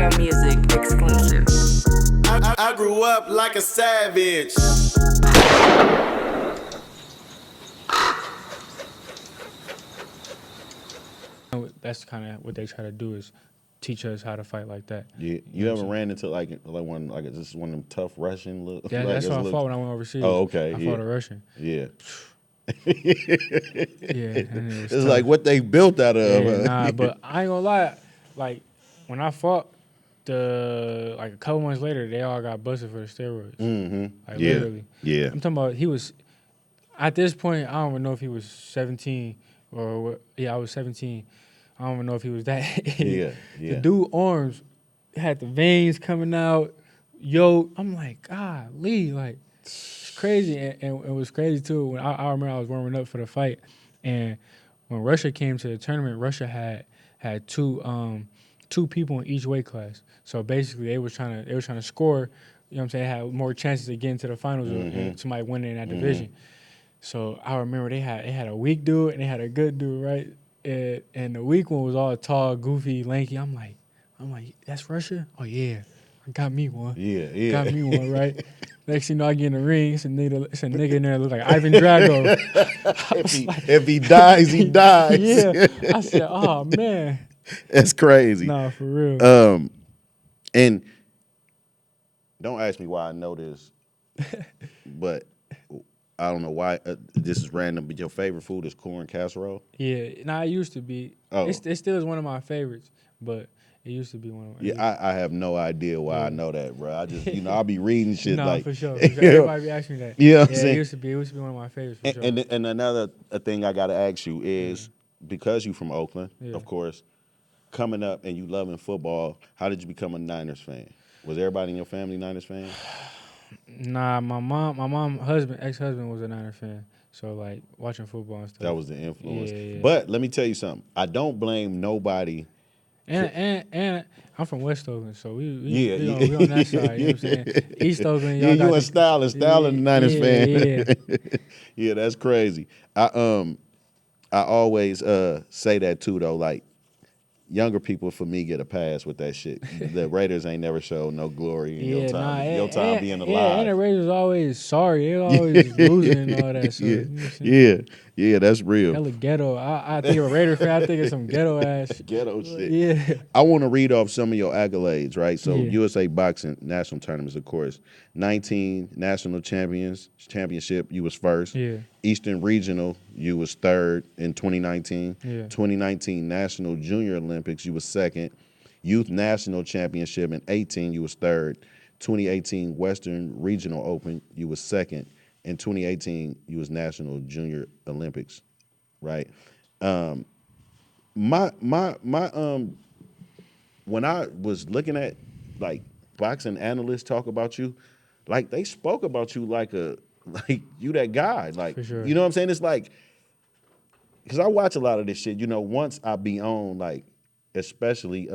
Real music exclusive. I grew up like a savage. That's kind of what they try to do is teach us how to fight like that. Yeah, you ever ran into like one of them tough Russian look? Yeah, that's what I fought when I went overseas. Oh, okay. I fought a Russian. Yeah. Yeah, and it was It's tough. like what they built out of. Yeah, nah, but I ain't gonna lie. Like when I fought, a couple months later, they all got busted for the steroids. Mm-hmm. Like Yeah. literally. Yeah. I'm talking about he was. At this point, I don't even know if he was 17 or what. Yeah, I was 17. I don't even know if he was that. Yeah. The dude arms had the veins coming out. Yo, I'm like, golly, like it's crazy, and it was crazy too. When I remember I was warming up for the fight, and when Russia came to the tournament, Russia had two people in each weight class. So basically, they were trying to score. You know what I'm saying? They had more chances of getting to the finals and somebody winning in that division. So I remember they had a weak dude and they had a good dude, right? And the weak one was all tall, goofy, lanky. I'm like, that's Russia? Oh yeah, got me one. Yeah. Got me one, right? Next thing you know, I get in the ring. It's a nigga in there that look like Ivan Drago. If he dies, he dies. Yeah. I said, oh man. That's crazy. Nah, for real. And don't ask me why I know this, but I don't know why. This is random, but your favorite food is corn casserole? Yeah, nah, it used to be. Oh. It still is one of my favorites, but it used to be one of my favorites. Yeah, I have no idea why I know that, bro. I just, I'll be reading shit nah, like. for sure. Everybody be asking me that. You know what I'm yeah, saying? it used to be one of my favorites, for sure. And another thing I got to ask you is, because you from Oakland, of course, coming up and you loving football, how did you become a Niners fan? Was everybody in your family Niners fan? Nah, my ex-husband was a Niner fan. So like watching football and stuff. That was the influence. Yeah. But let me tell you something. I don't blame nobody. And I'm from West Oakland, so we on that side. You know what I'm saying? East Oakland, y'all got you and Styling the Niners fan. Yeah. Yeah, that's crazy. I always say that too though. Like younger people for me get a pass with that shit. The Raiders ain't never showed no glory in your time being alive. Yeah, and the Raiders always sorry. They're always losing and all that. So, you know what I'm saying? Yeah, that's real. Hella ghetto. I think of a Raider fan, I think of some ghetto ass. Ghetto shit. Yeah. I want to read off some of your accolades, right? So USA Boxing National Tournaments, of course. 19 National Championship, you was first. Yeah. Eastern Regional, you was third in 2019. Yeah. 2019 National Junior Olympics, you was second. Youth National Championship in 18, you was third. 2018 Western Regional Open, you was second. In 2018, you was National Junior Olympics, right? My when I was looking at like boxing analysts talk about you, like they spoke about you like you that guy, like, For sure. you know what I'm saying? It's like, because I watch a lot of this shit, once I be on, like, especially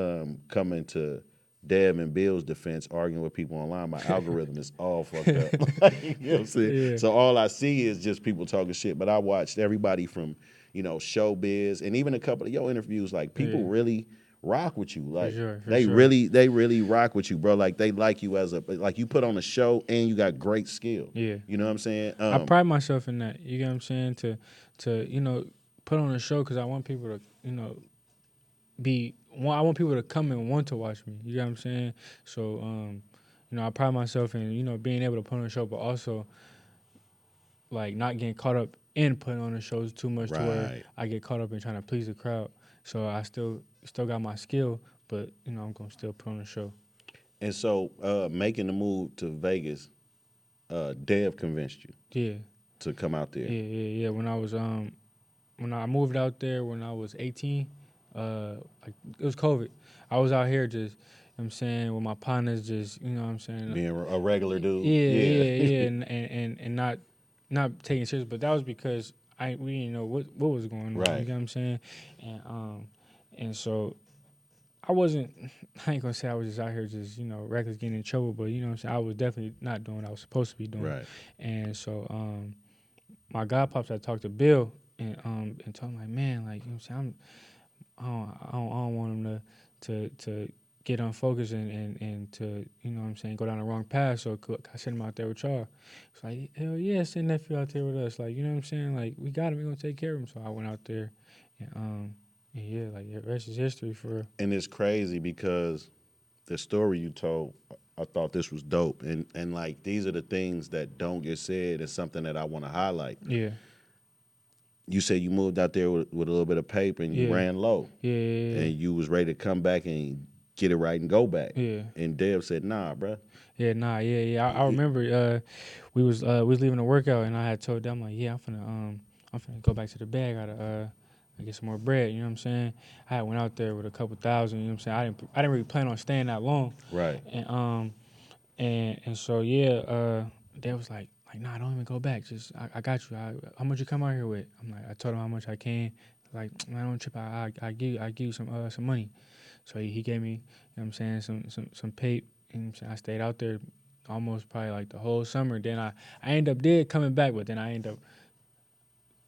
coming to Dev and Bill's defense, arguing with people online, my algorithm is all fucked up. Like, you know what I'm saying? Yeah. So all I see is just people talking shit. But I watched everybody from, showbiz and even a couple of your interviews, like people really rock with you. Like For they sure. really rock with you, bro. Like they like you like you put on a show and you got great skill. Yeah. You know what I'm saying? I pride myself in that. You get what I'm saying? To put on a show because I want people to, I want people to come and want to watch me. You know what I'm saying? So, I pride myself in, being able to put on a show, but also, like, not getting caught up in putting on the shows too much to where I get caught up in trying to please the crowd. So I still got my skill, but, I'm going to still put on a show. And so making the move to Vegas, Dev convinced you to come out there. Yeah. When I was when I moved out there when I was 18, it was COVID. I was out here just, I'm saying, with my partners, just, you know what I'm saying? Being a regular dude. Yeah. And not taking it serious, but that was because we didn't know what was going on. Right. You know what I'm saying? And so I ain't gonna say I was just out here just, reckless getting in trouble, but you know what I'm saying? I was definitely not doing what I was supposed to be doing. Right. And so my godpops, I talked to Bill and told him, like, man, like, you know what I'm saying, I don't want him to get unfocused and to, you know what I'm saying, go down the wrong path. So I sent him out there with y'all. It's like, hell yeah, send nephew out there with us. Like, you know what I'm saying? Like, we got him. We're going to take care of him. So I went out there. And yeah, like, the rest is history for real. And it's crazy because the story you told, I thought this was dope. And like, these are the things that don't get said and something that I want to highlight. Yeah. You said you moved out there with a little bit of paper and you ran low. Yeah. And you was ready to come back and get it right and go back. Yeah. And Dev said, nah, bruh. Yeah, I remember we was leaving the workout and I had told them, like, yeah, I'm finna go back to the bag. I gotta get some more bread, you know what I'm saying? I had went out there with a couple thousand, you know what I'm saying? I didn't really plan on staying that long. Right. And so yeah, they was like, nah, don't even go back. Just I got you. How much you come out here with? I'm like, I told him how much I can. Like, man, don't trip. I give you some money. So he gave me, you know what I'm saying, some pape. And I stayed out there almost probably like the whole summer. Then I ended up coming back, but then I ended up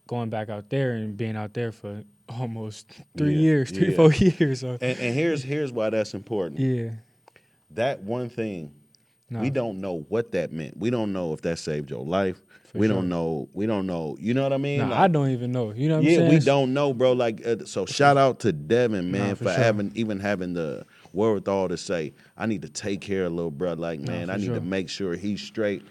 going back out there and being out there for almost 3 years, 4 years. So. And here's why that's important. Yeah. That one thing, No. we don't know what that meant. We don't know if that saved your life. For we sure. don't know. You know what I mean? Nah, like, I don't even know. You know what I'm yeah, saying? we don't know, bro. Like, so shout out to Devin, man, Nah, for sure. having the wherewithal to say, I need to take care of little bro. Like, man, I need sure. to make sure he's straight.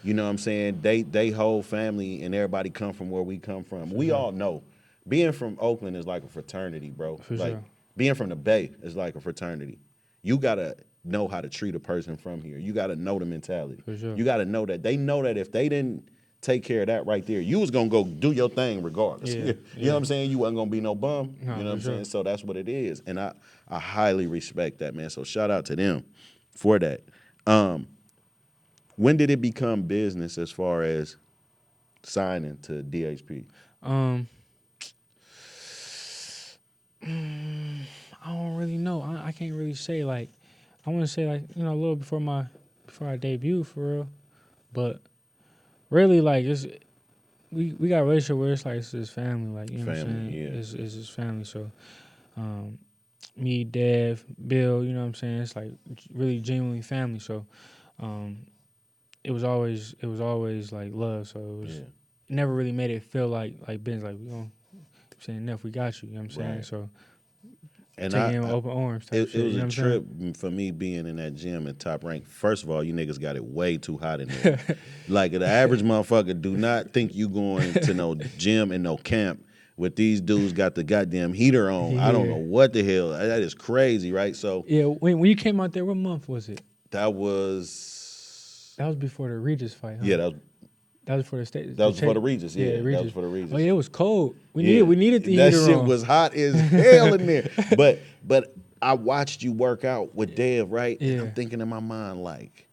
You know what I'm saying? They whole family and everybody come from where we come from. We all know. Being from Oakland is like a fraternity, bro. For like sure. being from the Bay is like a fraternity. You gotta know how to treat a person from here. You gotta know the mentality. For sure. You gotta know that they know that if they didn't take care of that right there, you was gonna go do your thing regardless. Yeah, You know what I'm saying? You wasn't gonna be no bum. No, you know what I'm for sure. saying? So that's what it is. And I highly respect that, man. So shout out to them for that. When did it become business as far as signing to DHP? I don't really know. I can't really say. Like, I want to say, like, you know, a little before I debut for real, but really, like, we got a relationship where it's like it's his family, like, you know what I'm saying? Yeah. It's his family. So, me, Dev, Bill, you know what I'm saying? It's like really genuinely family. So, it was always like love. So it was never really made it feel like business. Like, you know, I'm saying, enough, we got you. You know what I'm saying? Right. So. And Taking him with open arms. Type It shit, was you know a what I'm saying? trip for me being in that gym at Top Rank. First of all, you niggas got it way too hot in there. Like, the average motherfucker do not think you going to no gym and no camp with these dudes got the goddamn heater on. Yeah. I don't know what the hell. That is crazy, right? So Yeah, when you came out there, what month was it? that was before the Regis fight, huh? yeah, That was for the state. that was for the Regis. Yeah, Regis. that was for the Regis. Oh yeah, it was cold. We Yeah. needed the that heater shit on. was hot as hell in there. But I watched you work out with Dev, right? And Yeah. I'm thinking in my mind, like,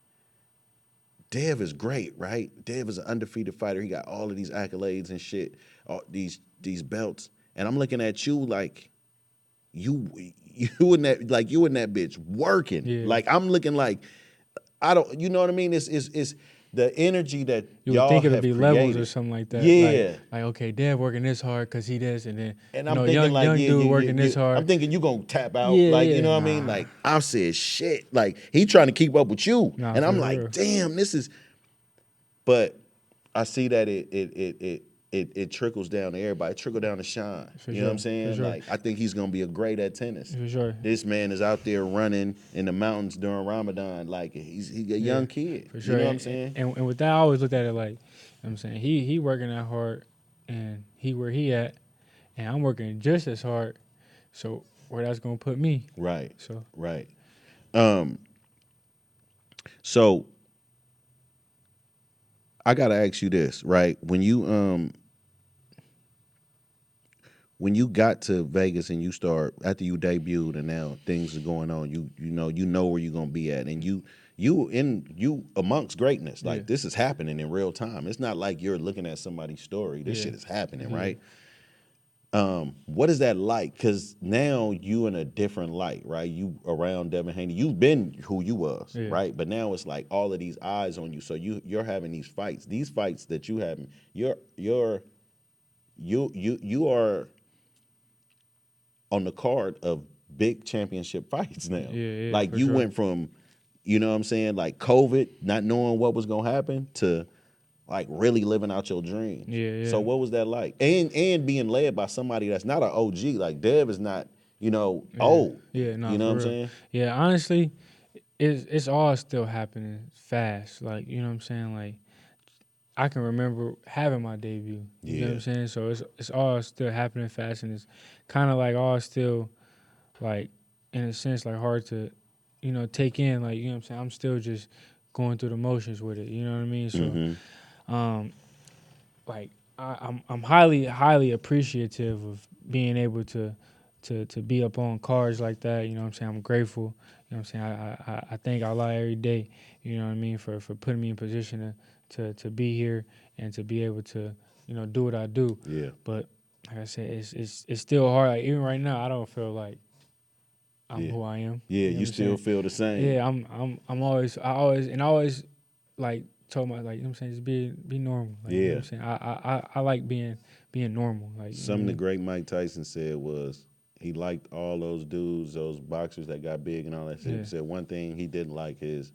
Dev is great, right? Dev is an undefeated fighter. He got all of these accolades and shit, all these belts. And I'm looking at you like you in that bitch working. Yeah. Like, I'm looking like you know what I mean? It's the energy that You y'all would think it would have be created. levels or something like that. Yeah. Like okay, Dev working this hard because he does, and then And you I'm know, thinking young dude working this hard. I'm thinking you gonna tap out, Yeah, like, yeah, you know what I mean? nah. Like, I said, shit, like, he trying to keep up with you, Nah, and I'm for like, real. damn, this is. But I see that it trickles down to everybody. It trickle down to Sean. For You know what I'm sure, saying? for sure. Like, I think he's gonna be a great at tennis. For sure. This man is out there running in the mountains during Ramadan, like he's a young kid. For sure. You know what I'm saying? And with that, I always looked at it like, you know what I'm saying, he working that hard, and he where he at, and I'm working just as hard. So where that's gonna put me? Right. So Right. So I gotta ask you this, right? When you got to Vegas and you start after you debuted and now things are going on, you know where you're gonna be at, and you amongst greatness. Like, this is happening in real time. It's not like you're looking at somebody's story. This shit is happening, right? What is that like? Because now you in a different light, right? You around Devin Haney. You've been who you was, right? But now it's like all of these eyes on you. So you're having these fights. These fights that you having, you are on the card of big championship fights now. Yeah, like for you sure. went from, you know what I'm saying, like COVID, not knowing what was gonna happen, to like really living out your dreams. Yeah. So what was that like? And being led by somebody that's not an OG. Like Dev is not, old. Yeah, no, You know for what I'm real. saying? Yeah, honestly, it's all still happening fast. Like, you know what I'm saying? Like, I can remember having my debut. You know what I'm saying? So it's all still happening fast, and it's kind of like all still, like, in a sense, like hard to, take in. Like, you know what I'm saying? I'm still just going through the motions with it. You know what I mean? So, like, I'm highly appreciative of being able to be up on cards like that. You know what I'm saying? I'm grateful. You know what I'm saying? I thank Allah every day, you know what I mean, for putting me in position to be here and to be able to, do what I do. Yeah. But like I said, it's still hard. Like, even right now, I don't feel like I'm who I am. Yeah, know you what I'm still saying? feel the same. Yeah, I always like told my, like, you know what I'm saying, just be normal. Like, you know what I'm saying? I like being normal. Like, Something the great Mike Tyson said was he liked all those dudes, those boxers that got big and all that shit. Yeah. He said one thing he didn't like is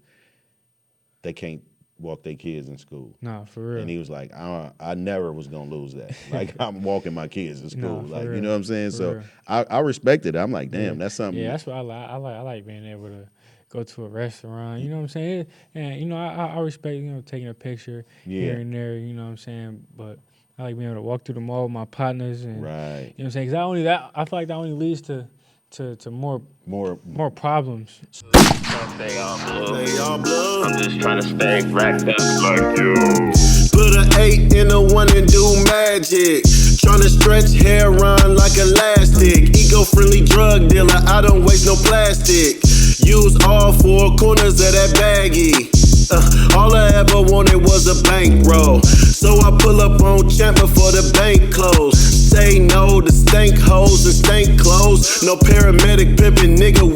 they can't walk their kids in school. Nah, for real. And he was like, I never was gonna lose that. Like, I'm walking my kids in school. Nah, for like, real. you know what I'm saying? For So real. I respected it. I'm like, damn, that's something. Yeah, that's what I like. I like being able to go to a restaurant. You know what I'm saying? And I respect taking a picture here and there. You know what I'm saying? But I like being able to walk through the mall with my partners and Right. You know what I'm saying? Because I feel like that only leads to more problems. Stay all blue. I'm just trying to stay racked up like you. Put an 8 in a 1 and do magic. Tryna stretch hair on like elastic. Eco-friendly drug dealer, I don't waste no plastic. Use all 4 corners of that baggie. All I ever wanted was a bankroll. So I pull up on Champ before the bank close. Say no to stank hoes and stank clothes. No paramedic pimpin', nigga,